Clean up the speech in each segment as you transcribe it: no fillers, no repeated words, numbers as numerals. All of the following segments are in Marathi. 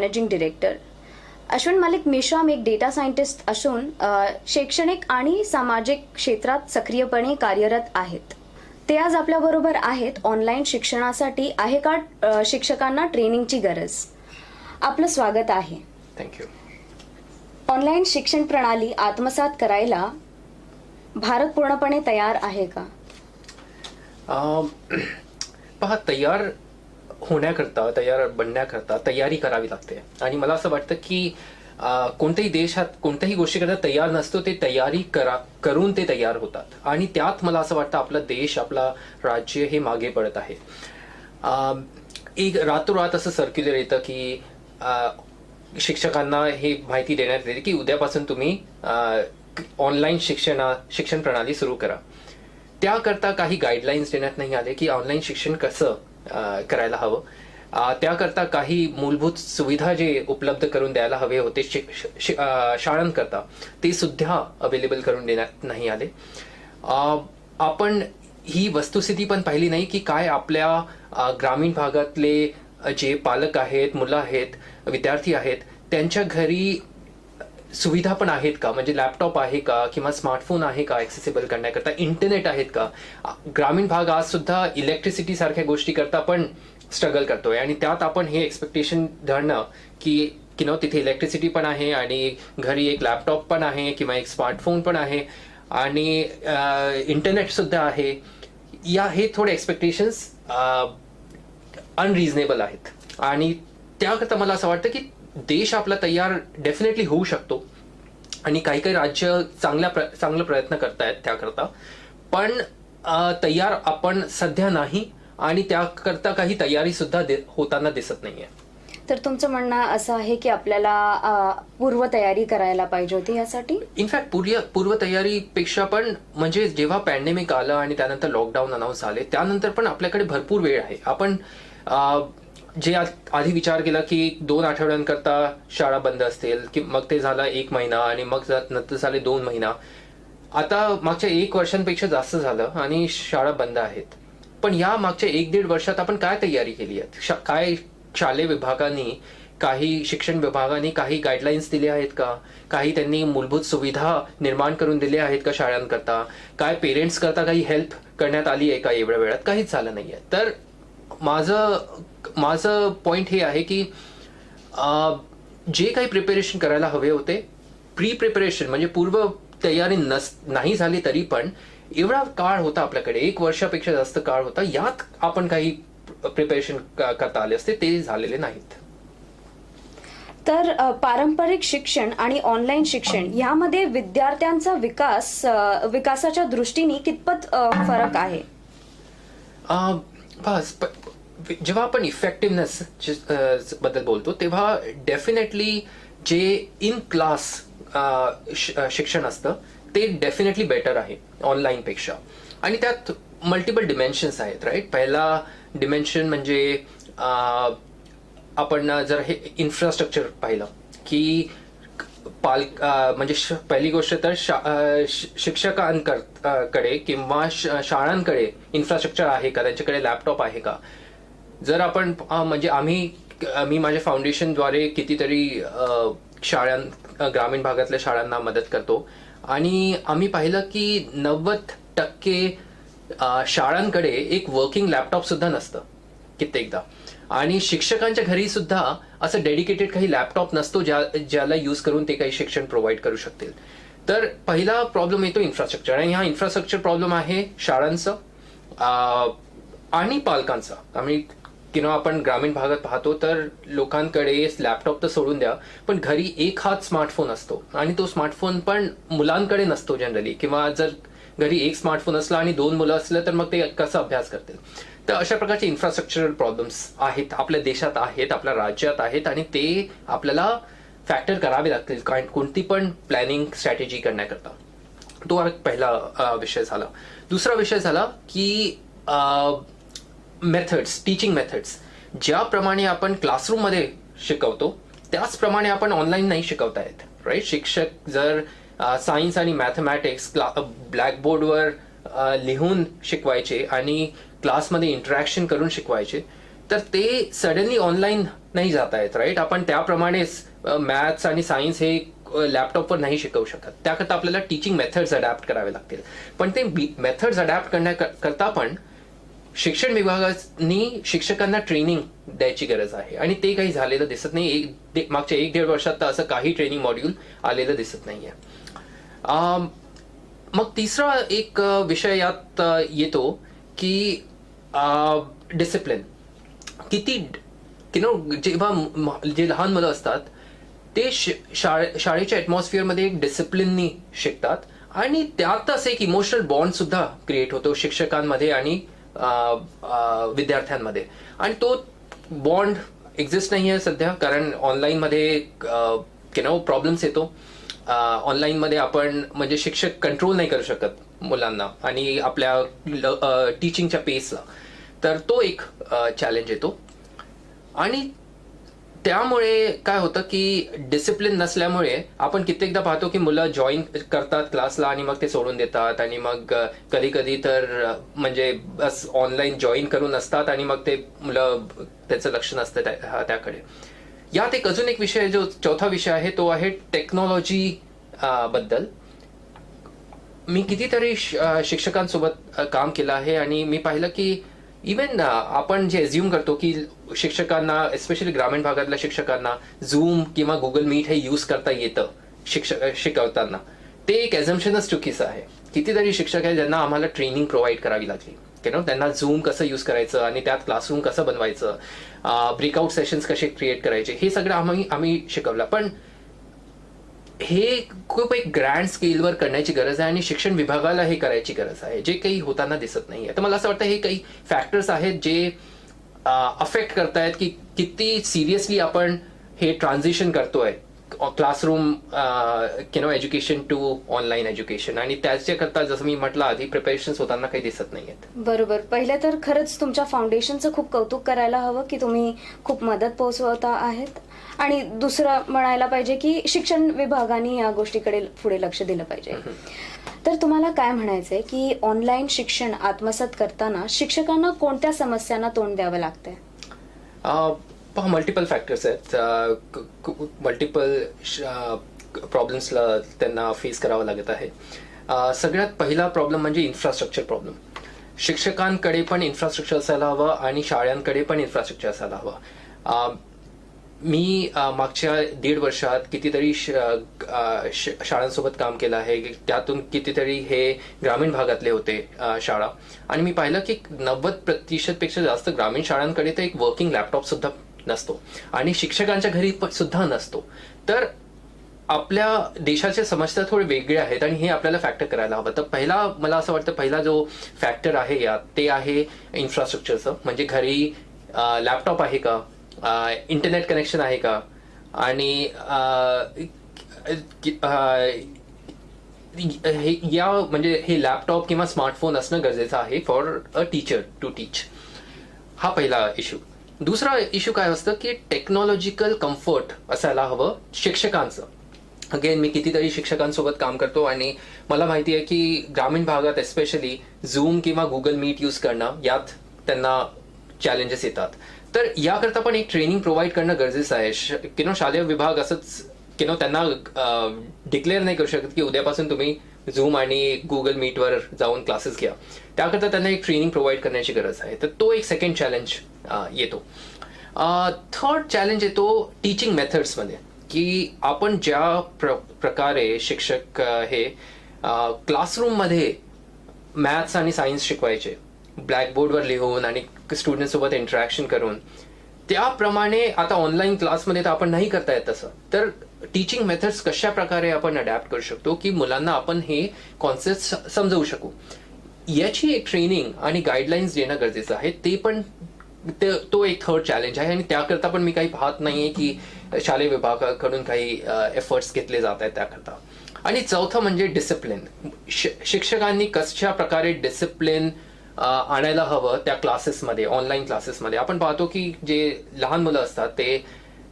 Managing director. अश्विन मलिक मेश्राम एक डेटा सायंटिस्ट असून शैक्षणिक आणि सामाजिक क्षेत्रात सक्रियपणे कार्यरत आहेत. ते आज आपल्याबरोबर आहेत. ऑनलाईन शिक्षणासाठी आहे का शिक्षकांना ट्रेनिंगची गरज? आपलं स्वागत आहे. थँक्यू. ऑनलाईन शिक्षण प्रणाली आत्मसात करायला भारत पूर्णपणे तयार आहे का? पहा, तयार होण्याकरता, तयार बनण्याकरता तयारी करावी लागते. आणि मला असं वाटतं की कोणत्याही देशात कोणत्याही गोष्टीकरता तयार नसतो, ते तयारी करून ते तयार होतात. आणि त्यात मला असं वाटतं आपला देश, आपला राज्य हे मागे पडत आहे. एक रातोरात असं सर्क्युलर येतं की शिक्षकांना हे माहिती देण्यात येते की उद्यापासून तुम्ही ऑनलाईन शिक्षण प्रणाली सुरू करा. त्याकरता काही गाईडलाईन्स देण्यात नाही आले की ऑनलाईन शिक्षण कसं करायला हवं. त्याकरता काही मूलभूत सुविधा जे उपलब्ध करून द्यायला हवे होते शाळांकरता, ते सुद्धा अवेलेबल करून देण्यात नाही आले. आपण ही वस्तुस्थिती पण पाहिली नाही की काय आपल्या ग्रामीण भागातले जे पालक आहेत, मुलं आहेत, विद्यार्थी आहेत, त्यांच्या घरी सुविधा पण आहेत का? म्हणजे लॅपटॉप आहे का, किंवा स्मार्टफोन आहे का ॲक्सेसिबल करण्याकरता, इंटरनेट आहेत का? ग्रामीण भाग आज सुद्धा इलेक्ट्रिसिटी सारख्या गोष्टी करता पण स्ट्रगल करतोय. आणि त्यात आपण हे एक्सपेक्टेशन धरणं की तिथे इलेक्ट्रिसिटी पण आहे आणि घरी एक लॅपटॉप पण आहे किंवा एक स्मार्टफोन पण आहे आणि इंटरनेट सुद्धा आहे, हे थोडे एक्सपेक्टेशन्स अनरिझनेबल आहेत. आणि त्याकरता मला असं वाटतं की देश आपला तयार डेफिनेटली होऊ शकतो आणि काही काही राज्य चांगला प्रयत्न करतायत त्याकरता, पण तयार आपण सध्या नाही आणि त्याकरता काही तयारी सुद्धा होताना दिसत नाहीये. तर तुमचं म्हणणं असं आहे की आपल्याला पूर्वतयारी करायला पाहिजे होती यासाठी? इनफॅक्ट पूर्वतयारीपेक्षा पण, म्हणजे जेव्हा पॅन्डेमिक आलं आणि त्यानंतर लॉकडाऊन अनाऊन्स झाले, त्यानंतर पण आपल्याकडे भरपूर वेळ आहे. आपण जे आधी विचार केला की 2 आठवड्यांकरता शाळा बंद असतील, की मग ते झालं 1 महिना आणि मग नंतर झाले 2 महिना. आता मागच्या 1 वर्षांपेक्षा जास्त झालं आणि शाळा बंद आहेत. पण या मागच्या 1-1.5 वर्षात आपण काय तयारी केली आहे? काय शालेय विभागाने, काही शिक्षण विभागाने काही गाईडलाईन्स दिल्या आहेत का? काही त्यांनी मूलभूत सुविधा निर्माण करून दिल्या आहेत का शाळांकरता? काय पेरेंट्स करता काही हेल्प करण्यात आली आहे का एवढ्या वेळात? काहीच झालं नाहीये. तर माझं पॉइंट हे आहे की जे काही प्रिपरेशन करायला हवे होते, प्री प्रिपरेशन म्हणजे पूर्व तयारी नाही झाली तरी पण एवढा काळ होता आपल्याकडे, 1 वर्षापेक्षा जास्त काळ होता, यात आपण काही प्रिपरेशन करता आले असते, ते झालेले नाहीत. तर पारंपरिक शिक्षण आणि ऑनलाईन शिक्षण यामध्ये विद्यार्थ्यांचा विकासाच्या दृष्टीने कितपत फरक आहे? जेव्हा आपण इफेक्टिव्हनेस बद्दल बोलतो तेव्हा डेफिनेटली जे इन क्लास शिक्षण असतं ते डेफिनेटली बेटर आहे ऑनलाईन पेक्षा. आणि त्यात मल्टिपल डिमेन्शन्स आहेत, राईट. पहिला डिमेन्शन म्हणजे आपण जर हे इन्फ्रास्ट्रक्चर पाहिलं की म्हणजे पहिली गोष्ट तर शिक्षकांकडे किंवा शाळांकडे इन्फ्रास्ट्रक्चर आहे का, त्यांच्याकडे लॅपटॉप आहे का. जर आपण म्हणजे मी माझ्या फाउंडेशनद्वारे कितीतरी ग्रामीण भागातल्या शाळांना मदत करतो आणि आम्ही पाहिलं की 90% शाळांकडे एक वर्किंग लॅपटॉप सुद्धा नसतं कित्येकदा. आणि शिक्षकांच्या घरी सुद्धा असं डेडिकेटेड काही लॅपटॉप नसतो ज्याला यूज करून ते काही शिक्षण प्रोव्हाइड करू शकतील. तर पहिला प्रॉब्लेम येतो इन्फ्रास्ट्रक्चर, आणि हा इन्फ्रास्ट्रक्चर प्रॉब्लेम आहे शाळांचा आणि पालकांचा. आम्ही आपण ग्रामीण भागात पाहतो तर लोकांकडे लॅपटॉप तर सोडून द्या, पण घरी एक हात स्मार्टफोन असतो आणि तो स्मार्टफोन पण मुलांकडे नसतो जनरली. किंवा जर घरी एक स्मार्टफोन असला आणि 2 मुलं असलं तर मग ते कसा अभ्यास करतील. तर अशा प्रकारचे इन्फ्रास्ट्रक्चरल प्रॉब्लेम्स आहेत, आपल्या देशात आहेत, आपल्या राज्यात आहेत, आणि ते आपल्याला फॅक्टर करावे लागतील कोणती पण प्लॅनिंग स्ट्रॅटेजी करण्याकरता. तो पहिला विषय झाला. दुसरा विषय झाला की मेथड्स, टीचिंग मेथड्स. ज्याप्रमाणे आपण क्लासरूममध्ये शिकवतो त्याचप्रमाणे आपण ऑनलाईन नाही शिकवता येत, राईट. शिक्षक जर सायन्स आणि मॅथमॅटिक्स ब्लॅकबोर्डवर लिहून शिकवायचे आणि क्लासमध्ये इंटरॅक्शन करून शिकवायचे, तर ते सडनली ऑनलाईन नाही जाता येत, राईट. आपण त्याप्रमाणेच मॅथ्स आणि सायन्स हे लॅपटॉपवर नाही शिकवू शकत. त्याकरता आपल्याला टीचिंग मेथड्स अडॅप्ट करावे लागतील. पण ते मेथड्स अडॅप्ट करण्याकरता पण शिक्षण विभागाने शिक्षकांना ट्रेनिंग द्यायची गरज आहे, आणि ते काही झालेलं दिसत नाही. मागच्या 1-1.5 वर्षात तर असं काही ट्रेनिंग मॉड्यूल आलेलं दिसत नाहीये. मग तिसरा एक विषय यात येतो की डिसिप्लिन. किती जेव्हा जे लहान मुलं असतात ते शाळेच्या ॲटमॉस्फिअरमध्ये एक डिसिप्लिननी शिकतात, आणि त्यातच एक इमोशनल बॉन्ड सुद्धा क्रिएट होतो शिक्षकांमध्ये आणि विद्यार्थ्यांमध्ये. आणि तो बॉन्ड एक्झिस्ट नाही आहे सध्या, कारण ऑनलाईनमध्ये प्रॉब्लेम्स येतो. ऑनलाईनमध्ये आपण म्हणजे शिक्षक कंट्रोल नाही करू शकत मुलांना आणि आपल्या टीचिंगच्या पेसला, तर तो एक चॅलेंज येतो. आणि त्यामुळे काय होतं की डिसिप्लिन नसल्यामुळे आपण कित्येकदा पाहतो की मुलं जॉईन करतात क्लासला आणि मग ते सोडून देतात, आणि मग कधी कधी तर म्हणजे बस ऑनलाईन जॉईन करून असतात आणि मग ते मुलं त्याचं लक्ष नसतं त्याकडे. यात एक अजून एक विषय, जो चौथा विषय आहे, तो आहे टेक्नॉलॉजी बद्दल. मी कितीतरी शिक्षकांसोबत काम केलं आहे, आणि मी पाहिलं की इवन आपण जे एज्युम करतो की शिक्षकांना, एस्पेशली ग्रामीण भागातल्या शिक्षकांना, झूम किंवा गुगल मीट हे यूज करता येतं शिकवताना, ते एक एझम्पशनच चुकीचं आहे. कितीतरी शिक्षक आहे ज्यांना आम्हाला ट्रेनिंग प्रोव्हाइड करावी लागली, त्यांना झूम कसं यूज करायचं आणि त्यात क्लासरूम कसं बनवायचं, ब्रेकआउट सेशन्स कसे क्रिएट करायचे, हे सगळं आम्ही शिकवलं. पण हे खूप एक ग्रँड स्केलवर करण्याची गरज आहे, आणि शिक्षण विभागाला हे करायची गरज आहे, जे काही होताना दिसत नाहीये. तर मला असं वाटतं हे काही फॅक्टर्स आहेत जे अफेक्ट करतायत की किती सिरियसली आपण हे ट्रान्झिशन करतोय classroom education to online education, आणि त्याच्याकरता जसं मी म्हटलं आधी, प्रिपरेशन्स होताना काही दिसत नाहीयेत. बरोबर. पहिले तर खरंच तुमच्या फाउंडेशनचं खूप कौतुक करायला हवं की तुम्ही खूप मदत पोहोचवता आहेत. आणि दुसरं म्हणायला पाहिजे की शिक्षण विभागाने या गोष्टीकडे पुढे लक्ष दिलं पाहिजे. तर तुम्हाला काय म्हणायचंय की ऑनलाईन शिक्षण आत्मसात करताना शिक्षकांना कोणत्या समस्यांना तोंड द्यावं लागतंय? पहा, मल्टिपल फॅक्टर्स आहेत, मल्टिपल प्रॉब्लेम्सला त्यांना फेस करावं लागत आहे. सगळ्यात पहिला प्रॉब्लेम म्हणजे इन्फ्रास्ट्रक्चर प्रॉब्लेम. शिक्षकांकडे पण इन्फ्रास्ट्रक्चर असायला हवं आणि शाळांकडे पण इन्फ्रास्ट्रक्चर असायला हवं. मी मागच्या 1.5 वर्षात कितीतरी शाळांसोबत काम केलं आहे. त्यातून कितीतरी हे ग्रामीण भागातले होते शाळा, आणि मी पाहिलं की 90% पेक्षा जास्त ग्रामीण शाळांकडे तर एक वर्किंग लॅपटॉप सुद्धा नसतो, आणि शिक्षकांच्या घरी सुद्धा नसतो. तर आपल्या देशाच्या समस्या थोडे वेगळे आहेत, आणि हे आपल्याला फॅक्टर करायला हवं. तर पहिला, मला असं वाटतं, पहिला जो फॅक्टर आहे यात, ते आहे इन्फ्रास्ट्रक्चरचं. म्हणजे घरी लॅपटॉप आहे का, इंटरनेट कनेक्शन आहे का, आणि म्हणजे हे लॅपटॉप किंवा स्मार्टफोन असणं गरजेचं आहे फॉर अ टीचर टू टीच. हा पहिला इश्यू. दुसरा इश्यू काय असतं की टेक्नॉलॉजिकल कम्फर्ट असायला हवं शिक्षकांचं. अगेन, मी कितीतरी शिक्षकांसोबत काम करतो, आणि मला माहिती आहे की ग्रामीण भागात एस्पेशली झूम किंवा गुगल मीट यूज करणं, यात त्यांना चॅलेंजेस येतात. तर याकरता पण एक ट्रेनिंग प्रोव्हाइड करणं गरजेचं आहे. शालेय विभाग असंच त्यांना डिक्लेअर नाही करू शकत की उद्यापासून तुम्ही झूम आणि गुगल मीटवर जाऊन क्लासेस घ्या. त्याकरता त्यांना एक ट्रेनिंग प्रोव्हाइड करण्याची गरज आहे. तर तो एक सेकंड चॅलेंज येतो. थर्ड चॅलेंज येतो टीचिंग मेथड्समध्ये, की आपण ज्या प्रकारे शिक्षक हे क्लासरूममध्ये मॅथ्स आणि सायन्स शिकवायचे, ब्लॅकबोर्डवर लिहून आणि स्टुडंटसोबत इंटरॅक्शन करून, त्याप्रमाणे आता ऑनलाईन क्लासमध्ये तर आपण नाही करता येत तसं. तर टीचिंग मेथड्स कशा प्रकारे आपण अडॅप्ट करू शकतो की मुलांना आपण हे कॉन्सेप्ट समजवू शकू, याची एक ट्रेनिंग आणि गाईडलाईन्स देणं गरजेचं आहे. ते पण तो एक थर्ड चॅलेंज आहे, आणि त्याकरता पण मी काही पाहत नाहीये की शालेय विभागाकडून काही एफर्ट्स घेतले जात आहेत त्याकरता. आणि चौथं म्हणजे डिसिप्लिन. शिक्षकांनी कशा प्रकारे डिसिप्लिन आणायला हवं त्या क्लासेसमध्ये, ऑनलाईन क्लासेसमध्ये. आपण पाहतो की जे लहान मुलं असतात ते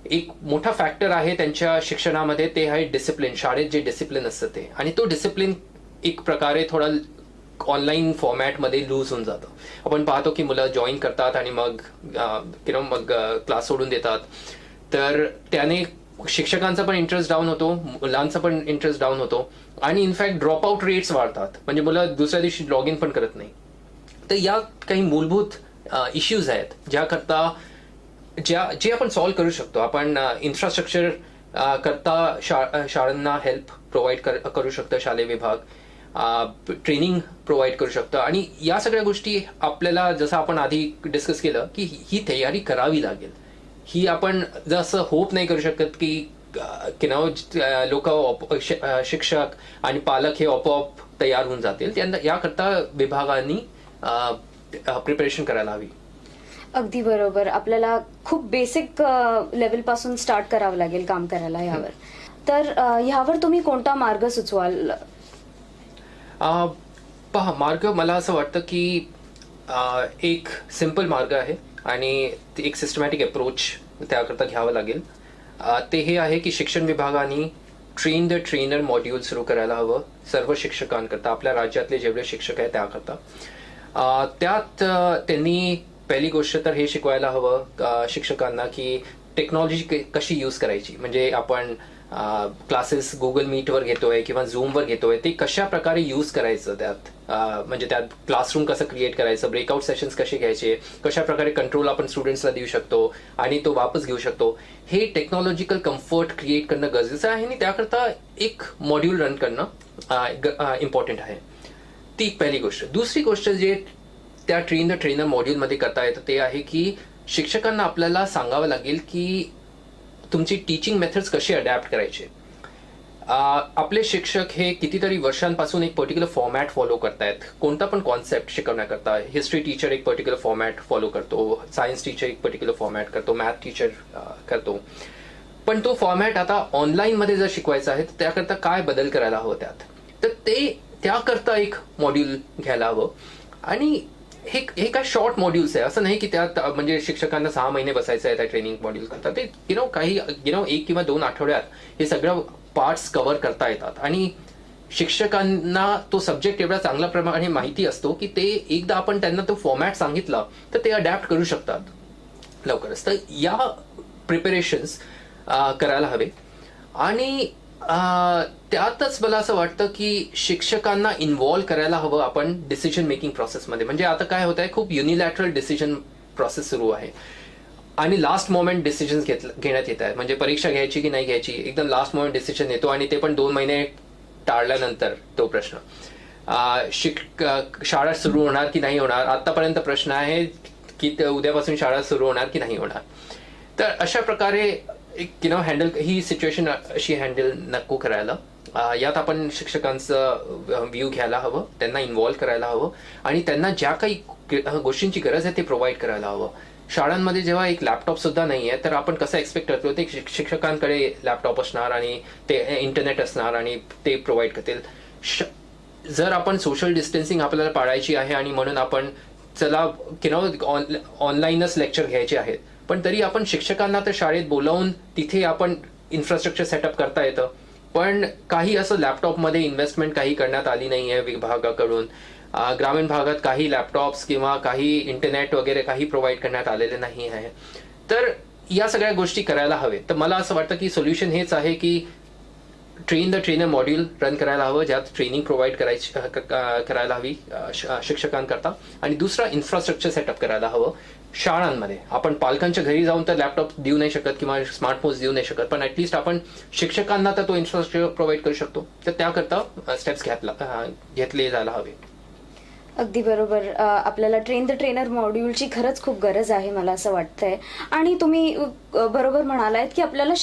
एक मोठा फॅक्टर आहे त्यांच्या शिक्षणामध्ये, ते आहे डिसिप्लिन. शाळेत जे डिसिप्लिन असतं ते, आणि तो डिसिप्लिन एक प्रकारे थोडा ऑनलाईन फॉर्मॅटमध्ये लूज होऊन जातं. आपण पाहतो की मुलं जॉईन करतात आणि मग मग क्लास सोडून देतात. तर त्याने शिक्षकांचा पण इंटरेस्ट डाऊन होतो, मुलांचा पण इंटरेस्ट डाऊन होतो आणि इनफॅक्ट ड्रॉप आउट रेट्स वाढतात. म्हणजे मुलं दुसऱ्या दिवशी लॉग इन पण करत नाही. तर या काही मूलभूत इश्यूज आहेत ज्याकरता जे आपण सॉल्व्ह करू शकतो. आपण इन्फ्रास्ट्रक्चर करता शाळांना हेल्प प्रोव्हाइड करू शकतं, शालेय विभाग ट्रेनिंग प्रोव्हाइड करू शकतं. आणि या सगळ्या गोष्टी आपल्याला, जसं आपण आधी डिस्कस केलं, की ही तयारी करावी लागेल. ही आपण जसं होप नाही करू शकत की लोक शिक्षक आणि पालक हे आपोआप तयार होऊन जातील. त्यांना याकरता विभागांनी प्रिपरेशन करायला हवी. अगदी बरोबर. आपल्याला खूप बेसिक लेवलपासून स्टार्ट करावं लागेल काम करायला यावर. तर ह्यावर तुम्ही कोणता मार्ग सुचवाल? पहा, मार्ग मला असं वाटतं की एक सिम्पल मार्ग आहे आणि एक सिस्टमॅटिक अप्रोच त्याकरता घ्यावं लागेल. ते हे आहे की शिक्षण विभागाने ट्रेन द ट्रेनर मॉड्यूल सुरू करायला हवं सर्व शिक्षकांकरता, आपल्या राज्यातले जेवढे शिक्षक आहेत त्याकरता. त्यात त्यांनी पहिली गोष्ट तर हे शिकवायला हवं शिक्षकांना की टेक्नॉलॉजी कशी यूज करायची. म्हणजे आपण क्लासेस गुगल मीटवर घेतोय किंवा झूमवर घेतोय, ते कशा प्रकारे यूज करायचं त्यात. म्हणजे त्यात क्लासरूम कसं क्रिएट करायचं, ब्रेकआउट सेशन्स कसे घ्यायचे, कशा प्रकारे कंट्रोल आपण स्टुडंट्सला देऊ शकतो आणि तो वापस घेऊ शकतो, हे टेक्नॉलॉजिकल कम्फर्ट क्रिएट करणं गरजेचं आहे आणि त्याकरता एक मॉड्यूल रन करणं इम्पॉर्टंट आहे. ती पहिली गोष्ट. दुसरी गोष्ट जे त्या ट्रेन द ट्रेनर मॉड्यूलमध्ये करता येतं ते आहे की शिक्षकांना आपल्याला सांगावं लागेल की तुमची टीचिंग मेथड्स कशी अडॅप्ट करायचे. आपले शिक्षक हे कितीतरी वर्षांपासून एक पर्टिक्युलर फॉर्मॅट फॉलो करतायत. कोणता पण कॉन्सेप्ट शिकवण्याकरता हिस्ट्री टीचर एक पर्टिक्युलर फॉर्मॅट फॉलो करतो, सायन्स टीचर एक पर्टिक्युलर फॉर्मॅट करतो, मॅथ टीचर करतो. पण तो फॉर्मॅट आता ऑनलाईनमध्ये जर शिकवायचा आहे तर त्याकरता काय बदल करायला हवं त्यात. तर ते त्याकरता एक मॉड्यूल घ्यायला हवं. आणि हे काय शॉर्ट मॉड्यूल्स आहे, असं नाही की त्यात म्हणजे शिक्षकांना 6 महिने बसायचं आहे त्या ट्रेनिंग मॉड्यूल करता. ते काही 1 किंवा 2 आठवड्यात हे सगळं पार्ट्स कव्हर करता येतात आणि शिक्षकांना तो सब्जेक्ट एवढा चांगल्या प्रमाणे माहिती असतो की ते एकदा आपण त्यांना तो फॉर्मॅट सांगितला तर ते अडॅप्ट करू शकतात लवकरच. तर या प्रिपरेशन्स करायला हवे. आणि त्यातच मला असं वाटतं की शिक्षकांना इन्व्हॉल्व्ह करायला हवं आपण डिसिजन मेकिंग प्रोसेसमध्ये. म्हणजे आता काय होत आहे, खूप युनिलॅटरल डिसिजन प्रोसेस सुरू आहे आणि लास्ट मोमेंट डिसिजन्स घेण्यात येत आहेत. म्हणजे परीक्षा घ्यायची की नाही घ्यायची, एकदम लास्ट मोमेंट डिसिजन येतो आणि ते पण 2 महिने टाळल्यानंतर तो प्रश्न. शाळा सुरू होणार की नाही होणार, आतापर्यंत प्रश्न आहे की उद्यापासून शाळा सुरू होणार की नाही होणार. तर अशा प्रकारे हँडल ही सिच्युएशन अशी हँडल नको करायला. यात आपण शिक्षकांचं व्ह्यू घ्यायला हवं, त्यांना इन्व्हॉल्व्ह करायला हवं आणि त्यांना ज्या काही गोष्टींची गरज आहे ते प्रोव्हाइड करायला हवं. शाळांमध्ये जेव्हा एक लॅपटॉप सुद्धा नाही आहे तर आपण कसं एक्सपेक्ट करतो ते शिक्षकांकडे लॅपटॉप असणार आणि ते इंटरनेट असणार आणि ते प्रोव्हाइड करतील. जर आपण सोशल डिस्टन्सिंग आपल्याला पाळायची आहे आणि म्हणून आपण चला ऑनलाईनच लेक्चर घ्यायचे आहेत, पण तरी आपण शिक्षकांना तर शाळेत बोलावून तिथे आपण इन्फ्रास्ट्रक्चर सेटअप करता येतं. पण काही असं लॅपटॉपमध्ये इन्व्हेस्टमेंट काही करण्यात आली नाही आहे विभागाकडून. ग्रामीण भागात काही लॅपटॉप्स किंवा काही इंटरनेट वगैरे काही प्रोव्हाइड करण्यात आलेले नाही आहे. तर या सगळ्या गोष्टी करायला हवे. तर मला असं वाटतं की सोल्युशन हेच आहे की train the trainer module run करायला हवं, ज्यात ट्रेनिंग प्रोव्हाइड करायला हवी शिक्षकांकरता. आणि दुसरा इन्फ्रास्ट्रक्चर सेटअप करायला हवं शाळांमध्ये. आपण पालकांच्या घरी जाऊन तर लॅपटॉप देऊ नाही शकत किंवा स्मार्टफोन्स देऊ नाही शकत, पण ऍटलीस्ट आपण शिक्षकांना तर तो इन्फ्रास्ट्रक्चर प्रोव्हाइड करू शकतो. तर त्याकरता स्टेप्स घेतले जायला हवे. अगदी बरोबर. आपल्याला ट्रेन द ट्रेनर मॉड्यूलची खरंच खूप गरज आहे मला असं वाटतंय. आणि तुम्ही बरोबर म्हणालात की आपल्याला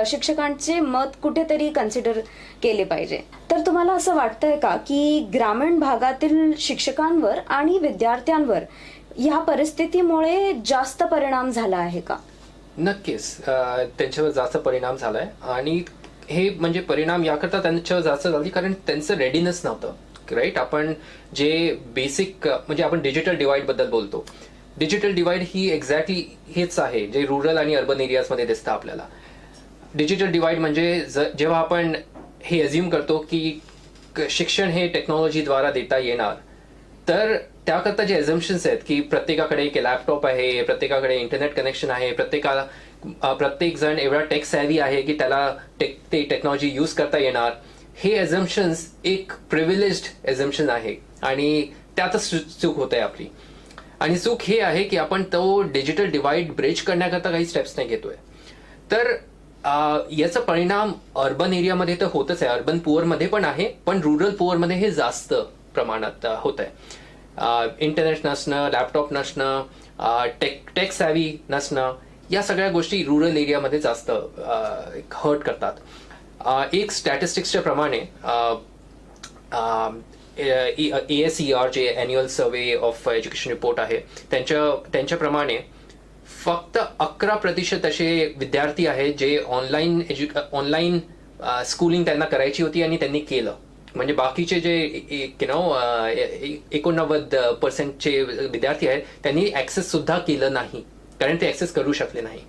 शिक्षकांचे मत कुठेतरी कन्सिडर केले पाहिजे. तर तुम्हाला असं वाटतंय का की ग्रामीण भागातील शिक्षकांवर आणि विद्यार्थ्यांवर ह्या परिस्थितीमुळे जास्त परिणाम झाला आहे का? नक्कीच त्यांच्यावर जास्त परिणाम झालाय. आणि हे म्हणजे परिणाम याकरता त्यांच्यावर जास्त झाली कारण त्यांचं रेडीनेस नव्हतं. राईट. आपण जे बेसिक म्हणजे आपण डिजिटल डिवाइड बद्दल बोलतो. डिजिटल डिवाइड ही एक्झॅक्टली हेच आहे जे रुरल आणि अर्बन एरियाजमध्ये दिसतं आपल्याला. डिजिटल डिवाइड म्हणजे जेव्हा आपण हे अज्युम करतो की शिक्षण हे टेक्नॉलॉजीद्वारा देता येणार तर त्याकरता जे एझम्पन्स आहेत की प्रत्येकाकडे एक लॅपटॉप आहे, प्रत्येकाकडे इंटरनेट कनेक्शन आहे, प्रत्येक जण एवढा टेक सॅव्ही आहे की त्याला ते टेक्नॉलॉजी यूज करता येणार, हे एझम्पन्स एक प्रिव्हिलेज्ड एझम्पन आहे आणि त्यातच चूक होते आपली. आणि चूक हे आहे की आपण तो डिजिटल डिवाइड ब्रिज करण्याकरता काही स्टेप्स नाही घेतोय. तर याचा परिणाम अर्बन एरियामध्ये तर होतच आहे, अर्बन पुअरमध्ये पण आहे, पण रुरल पुअरमध्ये हे जास्त प्रमाणात होत आहे. इंटरनेट नसणं, लॅपटॉप नसणं, टेक सॅव्ही नसणं, या सगळ्या गोष्टी रुरल एरियामध्ये जास्त हर्ट करतात. एक स्टॅटिस्टिक्सच्या प्रमाणे ASER जे annual survey of education report आहे त्यांच्याप्रमाणे फक्त 11% असे विद्यार्थी आहेत जे ऑनलाईन स्कूलिंग त्यांना करायची होती आणि त्यांनी केलं. म्हणजे बाकीचे जे 89% विद्यार्थी आहेत त्यांनी ऍक्सेस सुद्धा केलं नाही, कारण ते ऍक्सेस करू शकले नाही.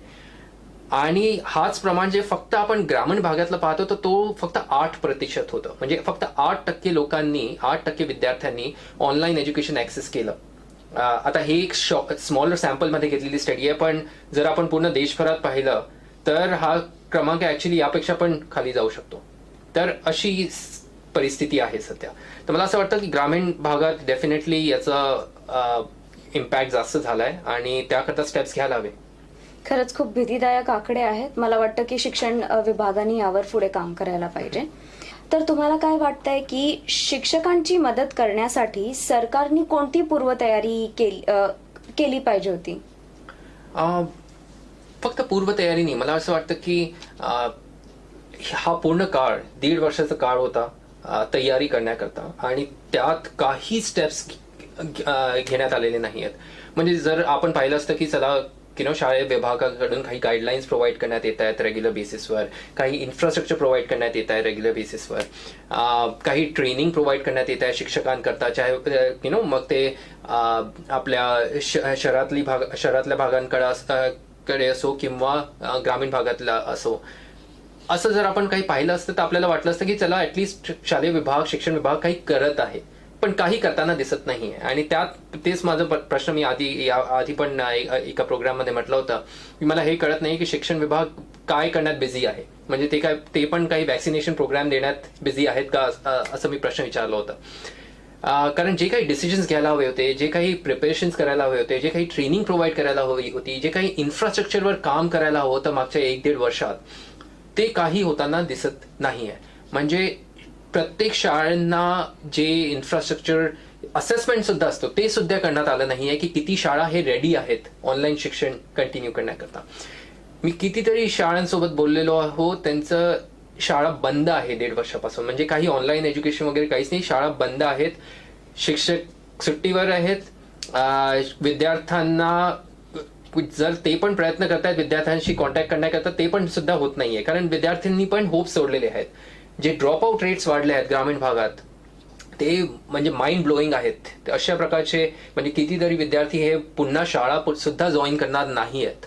आणि हाच प्रमाण जे फक्त आपण ग्रामीण भागातलं पाहतो तर तो फक्त 8% होतं. म्हणजे फक्त 8% विद्यार्थ्यांनी ऑनलाईन एज्युकेशन ऍक्सेस केलं. आता हे एक स्मॉलर सॅम्पलमध्ये घेतलेली स्टडी आहे, पण जर आपण पूर्ण देशभरात पाहिलं तर हा क्रमांक ऍक्च्युली यापेक्षा पण खाली जाऊ शकतो. तर अशी परिस्थिती आहे सध्या. तर मला असं वाटतं की ग्रामीण भागात डेफिनेटली याचा इम्पॅक्ट जास्त झालाय आणि त्याकरता स्टेप्स घ्यायला हवे. खरंच खूप भीतीदायक आकडे आहेत. मला वाटतं की शिक्षण विभागाने यावर पुढे काम करायला पाहिजे. तर तुम्हाला काय वाटतंय की शिक्षकांची मदत करण्यासाठी सरकारने कोणती पूर्वतयारी केली पाहिजे होती? फक्त पूर्वतयारी नाही, मला असं वाटतं की हा पूर्ण काळ 1.5 वर्षाचा काळ होता तयारी करण्याकरता, आणि त्यात काही स्टेप्स घेण्यात आलेले नाही आहेत. म्हणजे जर आपण पाहिलं असतं की चला शाळे विभागाकडून काही गाईडलाईन्स प्रोव्हाइड करण्यात येत आहेत रेग्युलर बेसिसवर, काही इन्फ्रास्ट्रक्चर प्रोव्हाइड करण्यात येत आहे रेग्युलर बेसिसवर, काही ट्रेनिंग प्रोव्हाइड करण्यात येत आहे शिक्षकांकरता, चाहे मग ते आपल्या शहरातल्या भागांकडे असो किंवा ग्रामीण भागातला असो. असं जर आपण काही पाहिलं असतं तर आपल्याला वाटलं असतं की चला ऍटलिस्ट शालेय विभाग, शिक्षण विभाग काही करत आहे, पण काही करताना दिसत नाहीये. आणि तेच माझा प्रश्न मी आधी पण एका प्रोग्राममध्ये म्हटलं होतं की मला हे कळत नाही की शिक्षण विभाग काय करण्यात बिझी आहे. म्हणजे ते पण काही वॅक्सिनेशन प्रोग्राम देण्यात बिझी आहेत का, असं मी प्रश्न विचारला होता. कारण जे काही डिसिजन्स घ्यायला हवे होते, जे काही प्रिपरेशन्स करायला हवे होते, जे काही ट्रेनिंग प्रोव्हाइड करायला हवी होती, जे काही इन्फ्रास्ट्रक्चरवर काम करायला हवं होतं मागच्या 1-1.5 वर्षात, ते काही होताना दिसत नाहीये. म्हणजे प्रत्येक शाळांना जे इन्फ्रास्ट्रक्चर असेसमेंट सुद्धा असतो ते सुद्धा करण्यात आलं नाहीये की किती शाळा हे रेडी आहेत ऑनलाईन शिक्षण कंटिन्यू करण्याकरता. मी कितीतरी शाळांसोबत बोललेलो आहोत, त्यांचं शाळा बंद आहे 1.5 वर्षापासून. म्हणजे काही ऑनलाईन एज्युकेशन वगैरे काहीच नाही, शाळा बंद आहेत, शिक्षक सुट्टीवर आहेत. विद्यार्थ्यांना जर ते पण प्रयत्न करतायत विद्यार्थ्यांशी कॉन्टॅक्ट करण्याकरता, ते पण सुद्धा होत नाहीये, कारण विद्यार्थ्यांनी पण होप सोडलेले आहेत. जे ड्रॉप आउट रेट्स वाढले आहेत ग्रामीण भागात ते म्हणजे माइंड ब्लोईंग आहेत. अशा प्रकारचे म्हणजे कितीतरी विद्यार्थी हे पुन्हा शाळा सुद्धा जॉईन करणार नाही आहेत.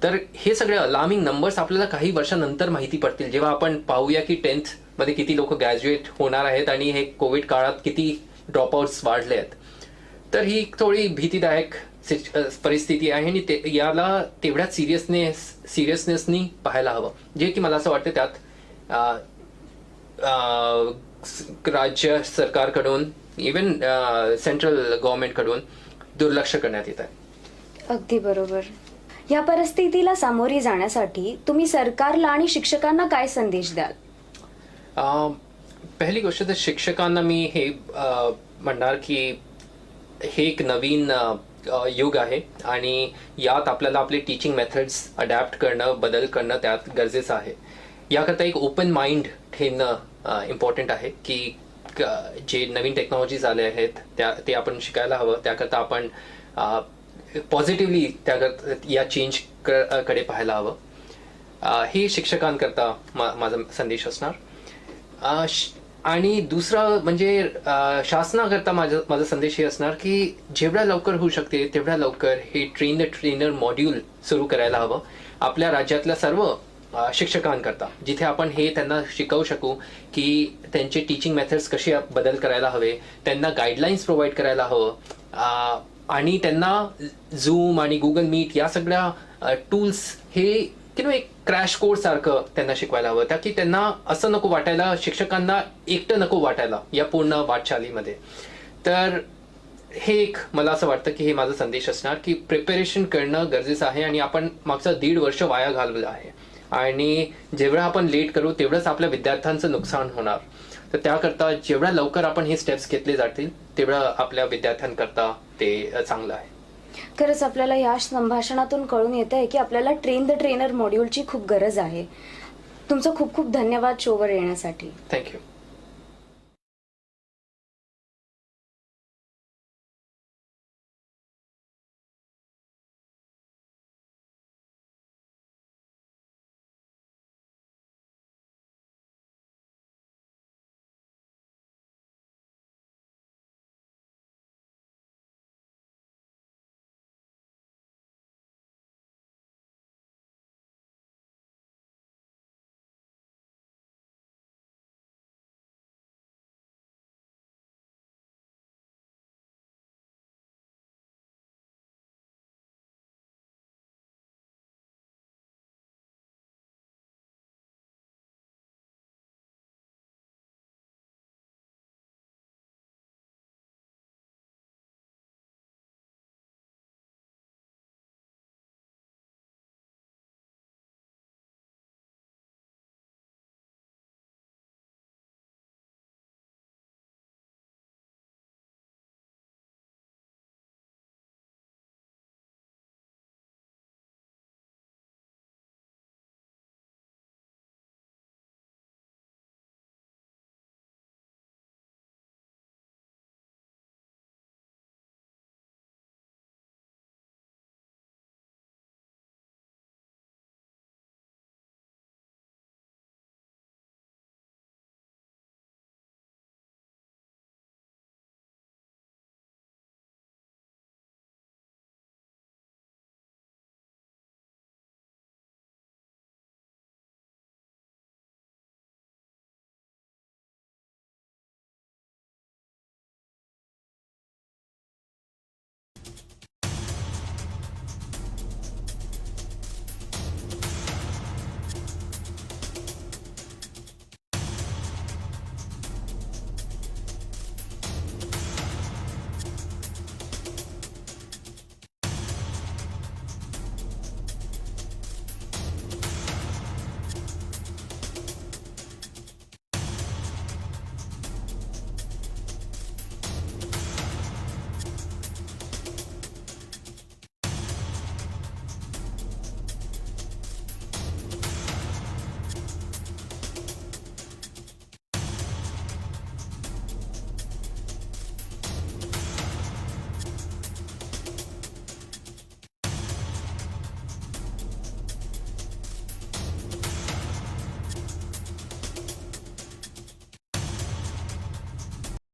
तर हे सगळे अलार्मिंग नंबर्स आपल्याला काही वर्षानंतर माहिती पडतील, जेव्हा आपण पाहूया की 10th मध्ये किती लोक ग्रॅज्युएट होणार आहेत आणि हे कोविड काळात किती ड्रॉपआउट्स वाढले आहेत. तर ही थोडी भीतीदायक परिस्थिती आहे आणि याला तेवढ्याच सिरियसनेसनी पाहायला हवं, जे की मला असं वाटतं त्यात राज्य सरकारकडून इव्हन सेंट्रल गव्हर्नमेंटकडून दुर्लक्ष करण्यात येत आहे. अगदी बरोबर. या परिस्थितीला सामोरी जाण्यासाठी तुम्ही सरकारला आणि शिक्षकांना काय संदेश द्याल? पहिली गोष्ट तर शिक्षकांना मी हे म्हणणार की हे एक नवीन युग आहे आणि यात आपल्याला आपले टीचिंग मेथड्स अडॅप्ट करणं, बदल करणं त्यात गरजेचं आहे. याकरता एक ओपन माइंड ठेवणं इम्पॉर्टंट आहे की जे नवीन टेक्नॉलॉजीज आले आहेत ते आपण शिकायला हवं. त्याकरता आपण पॉझिटिव्हली या चेंज कडे पाहायला हवं. हे शिक्षकांकरता माझा संदेश असणार. आणि दुसरा म्हणजे शासनाकरता माझा संदेश हे असणार की जेवढ्या लवकर होऊ शकते तेवढ्या लवकर हे ट्रेनर मॉड्यूल सुरू करायला हवं. आपल्या राज्यातल्या सर्व शिक्षकांकरता, जिथे आपण हे त्यांना शिकवू शकू की त्यांचे टीचिंग मेथड्स कसे बदल करायला हवे, त्यांना गाईडलाईन्स प्रोव्हाइड करायला हवं, आणि त्यांना झूम आणि गुगल मीट या सगळ्या टूल्स हे एक क्रॅश कोर्स सारखं त्यांना शिकवायला हवं, त्या की त्यांना असं नको वाटायला, शिक्षकांना एकटं नको वाटायला या पूर्ण वाटचालीमध्ये. तर हे एक मला असं वाटतं की हे माझा संदेश असणार की प्रिपरेशन करणं गरजेचं आहे, आणि आपण मागचं 1.5 वर्ष वाया घालवलं आहे, आणि जेवढं आपण लेट करू तेवढंच आपल्या विद्यार्थ्यांचं नुकसान होणार. तर त्याकरता जेवढ्या लवकर आपण हे स्टेप्स घेतले जातील तेवढं आपल्या विद्यार्थ्यांकरता ते चांगलं आहे. खरंच आपल्याला या संभाषणातून कळून येत आहे की आपल्याला ट्रेन द ट्रेनर मॉड्यूलची खूप गरज आहे. तुमचं खूप खूप धन्यवाद शोवर येण्यासाठी. थँक्यू.